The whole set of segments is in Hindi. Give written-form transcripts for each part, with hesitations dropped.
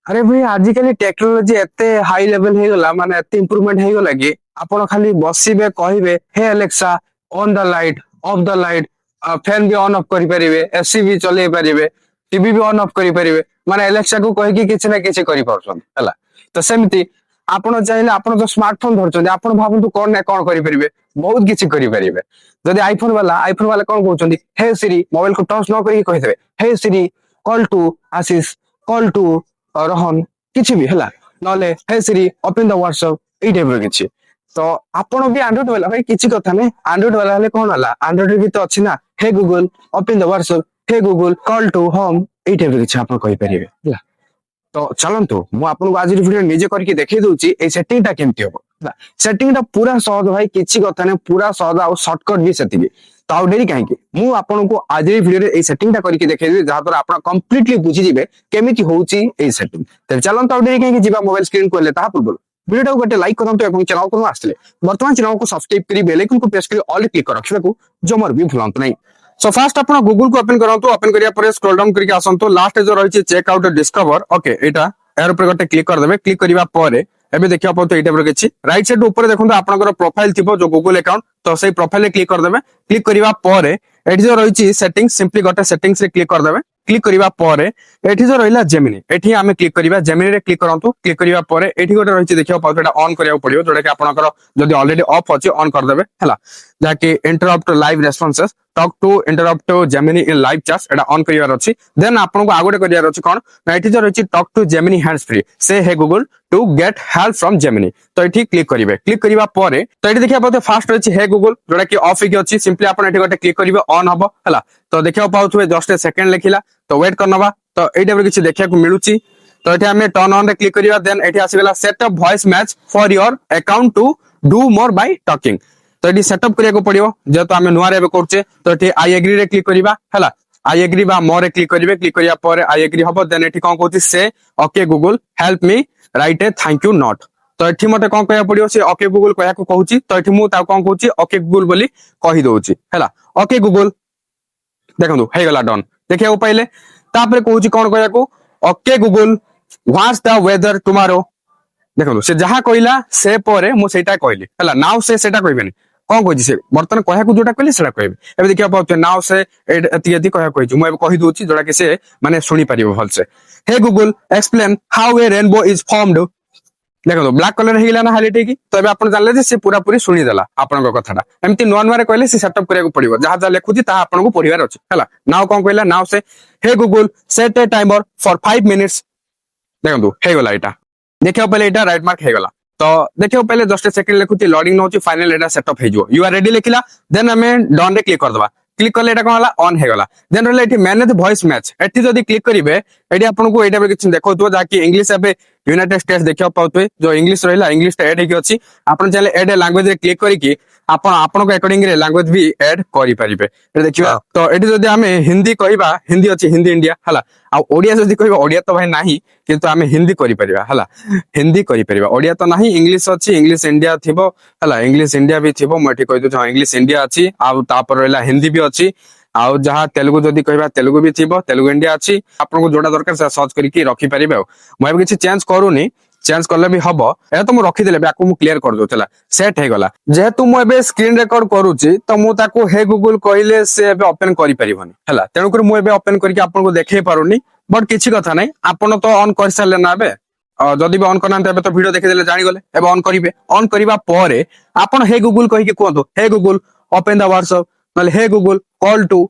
अरे भाई आजिकली टेक्नोलोजी एते हाई लेवल हो गला माने एते इंप्रूवमेंट हो गला कि आपण खाली बसिबे कहिबे hey Alexa on the light off the light fan भी ऑन ऑफ करि परिबे एसी भी चले परिबे टीवी भी ऑन ऑफ करि परिबे माने अलेक्सा को कहि कि किछ ना किछ करि परछन हला तो सेमती आपण चाहिले आपण तो स्मार्टफोन धरछन आपण भाबंतु कोन ना कोन करि परिबे बहुत किछ करि परिबे जदि आईफोन वाला कोन कहउछन हे सिरी मोबाइल को टच न करि कहि देबे hey Siri call to Ashish call to Rohan किछि भी हला नले hey Siri open the WhatsApp ई टाइप रो किछि तो आपण भी एंड्रॉइड वाला भाई किछि कथा नै एंड्रॉइड वाला हले कोन हला एंड्रॉइड भी तो अछि ना hey Google open the WhatsApp hey Google call to home ई टाइप रो किछि आपण कहि परिबे हला तो चलंतु मु आपन को आज वीडियो निजे करके देखै दोछि ए सेटिंग टा केमति हो सेटिंग टा पूरा सहज भाई किछि कथा नै पूरा सहज आ शॉर्टकट भी सेति तो आउ डेरी काहे मु आपन को आज वीडियो रे ए सेटिंग टा करके देखै देबे जहा द्वारा आपण कंप्लीटली बुझी जिवे केमिति होउची ए सेटिंग त चलंतु आउ डेरी काहे जिबा मोबाइल स्क्रीन को ले ता पूर्व वीडियो को गोटे लाइक करंतु एवं चैनल को आस्ते वर्तमान चैनल को सब्सक्राइब करी बेल आइकन को प्रेस करी ऑल क्लिक कर रखिबा को जमर भी भूलंतु नै सो फर्स्ट आपण गूगल को ओपन करंतु ओपन करिया पर स्क्रॉल डाउन करके आसंतु लास्ट जो रही चेक आउट डिस्कवर ओके एटा यार ऊपर गोटे क्लिक कर देबे क्लिक करिवा पर एबे देखिया पड़तो एटा पर किछि राइट साइड ऊपर देखंतु आपनकर प्रोफाइल थिबो जो गूगल अकाउंट तो सेही प्रोफाइल रे क्लिक कर देबे क्लिक करिवा पर एठी जो रही सेटिंग्स सिंपली गोटे सेटिंग्स रे क्लिक कर देबे क्लिक करिवा पर एठी जो रहिला जेमिनी एठी हमें क्लिक करिवा जेमिनी रे क्लिक करंतु क्लिक करिवा पर एठी गोटे रही देखिया पड़तो एटा ऑन करिया पड़ियो जोडा कि आपनकर जदी ऑलरेडी ऑफ अछि ऑन कर देबे हला जाके interrupt live responses talk to interrupt Gemini in live chat एटा ऑन करिवार अछि देन आपन को आगोटे करिवार अछि कोन ना एठी जो रही talk to Gemini hands free से hey Google to get help from Gemini तो एठी क्लिक करिवे क्लिक करिवा पर तो एठी देखिया पड़तो फास्ट रही हे गूगल जोडा कि ऑफ ही अछि सिंपली आपन एठी गोटे क्लिक करिवे ऑन हबो हला तो देखिया पाउथुवे जस्ट सेकंड लेखिला तो वेट करनबा तो एटा पर किछि देखिया को मिलुची तो एठी हमें टर्न ऑन रे क्लिक करिवा देन एठी आसीगला set up voice match for your account to do more by talking तो एठी सेटअप करिया को पड़ियो जेतो हमें नुआ रे करछे तो एठी आई एग्री रे क्लिक करिवा हला आई एग्री बा मोर रे क्लिक करिवे क्लिक करिया पर आई एग्री हबो देन एठी कोन कहउची से okay Google help me right A thank you note तो एठी मते कोन कहया पड़ियो से ओके गूगल कहया को कहउची तो एठी मु ता कोन कहउची ओके गूगल बोली कहि दोउची हला ओके गूगल देखंतु हे गला डन देखिया पाइले तापर कहउची कोन कहया को okay Google what's the weather tomorrow देखंतु से जहा कहला से परे मु सेटा कहली हला नाउ से सेटा कहबेनी कोन कहजी से बर्तन कहया को जोटा कहली सेटा कहबे एबे देखिया पाउते नाउ से एति एति कहया कहजी मु एबे कहि दोची जोटा कि से माने सुनी परिबो भल से hey Google explain how a rainbow is formed देखो ब्लैक कलर हेगिला ना हाइलाइट की तो एबे आपण जानले जे से पूरा पूरी सुनी देला आपण को कथाटा एमती नोन मारे कहले से सेटअप करिया को पड़िबो जहा जहा लेखुची ता आपण को पढिबार अछि हला नाउ कोन कहला नाउ से hey Google set a timer for 5 minutes देखंतु हे गला एटा देखियो पहले एटा राइट मार्क हे गला तो देखियो पहले जस्ट सेकंड लेखुची लोडिंग नोची फाइनल एटा सेटअप हे जो यू आर रेडी लिखिला देन हमें डन रे क्लिक कर दबा क्लिक करले एटा कोन हला ऑन हे गला देन रहले एठी मैनेज वॉइस मैच एठी जदी क्लिक करिवे एठी आपन को एटा पे किछ देखौतो जाकी इंग्लिश एबे यूनाइटेड स्टेट्स देखियो पाउतवे जो इंग्लिश रहिला इंग्लिश टा ऐड हेकी अछि आपन चाहे ऐड लैंग्वेज रे क्लिक करिकि आपन को अकॉर्डिंग रे लैंग्वेज भी ऐड करि परिबे ए देखियो तो एठी जदी हमें हिंदी कहिबा हिंदी अछि हिंदी इंडिया हला आ ओडिया जदी कहिबा ओडिया तो भाई नाही किंतु हमें हिंदी करि परिबा हला हिंदी करि परिबा ओडिया तो नाही इंग्लिश अछि इंग्लिश इंडिया थिबो हला इंग्लिश इंडिया भी थिबो मठी कहि दो इंग्लिश इंडिया अछि आ तापर रहला हिंदी भी अछि आ जहा तेलुगु जदी कहबा तेलुगु भी थिबो तेलुगु इंडिया अछि आपन को जोडा दरकार से सर्च करिकि रखि परिबे मु एबे किछि चेंज करूनी चेंज करले भी हबो ए तो मु रखि देले बाकू मु क्लियर कर दोतला सेट हे गला जेहेतु मु एबे स्क्रीन रिकॉर्ड करूची तो मु ताको हे गूगल कहिले से एबे ओपन करि परिबोनी हला तेनु कर मु एबे ओपन करके आपन को देखै पारुनी बट किछि कथा नै आपन तो ऑन कर सारले ना एबे जदी भी ऑन करना एबे तो वीडियो देखि देले जानि गले एबे ऑन करिवे ऑन करिवा परे आपन हे गूगल कहि के कहतो hey Google open the WhatsApp नले हे गूगल कॉल टू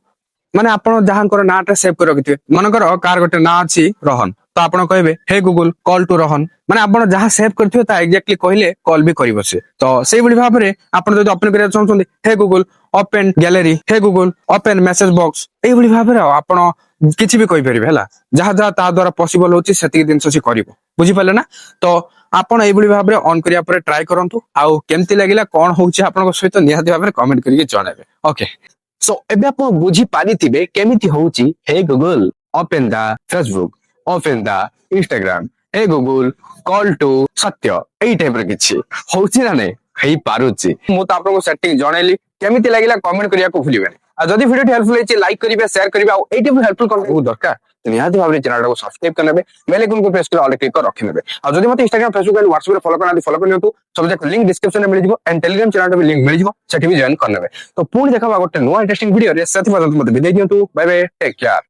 माने आपण जहांकर नाटा सेव कर रखिथिबे मनकर कार गोटे ना अछि रोहन तो आपण कहबे हे गूगल कॉल टू रोहन माने आपण जहां सेव करथिबे ता एक्जेक्टली कहले कॉल भी करिवो से तो सेही बडी भाबरे आपण जदी ओपन करिया चाहछोंदी हे गूगल ओपन गैलरी हे गूगल ओपन मैसेज बॉक्स एही बडी भाबरे आपण किछि भी कहि परिबे हला जहां जहां ता द्वारा पॉसिबल होची सेति दिन से करिवो बुझि पाले ना तो आपण एही बडी भाबरे ऑन करिया पर ट्राई करंतु आउ केमति लागिला कोन होउची आपण सहित निहाती भाबरे कमेंट करिके जणाबे ओके सो एबे आपण बुझी पारिथिबे केमिति होउची hey Google open the Facebook open the Instagram hey Google call to Satya एई टाइप रे किछि होउची ना नै हेई पारुची मु त आपन को सेटिंग जणैली केमिति लागिला कमेंट करिया को भूलिबे आ जदी वीडियो हेल्पफुल हेछि लाइक करिवे शेयर करिवे आ एई टाइप हेल्पफुल कंटेंट दरकार तो निहाती भाव चैनल को सब्सक्राइब करने बेल आइकन को प्रेस कर ऑल क्लिक कर रखिने और जदि मते Instagram Facebook and WhatsApp follow करना फॉलो कर लियंतु सब जाक लिंक डिस्क्रिप्शन में मिल जिवो एंड टेलीग्राम चैनल भी लिंक मिल जिवो सेठी भी जॉइन करने तो पुणी देखा गोटे नुआ इंटरेस्टिंग वीडियो रे सेति मते विदाई दियंतु बाय बाय टेक केयर।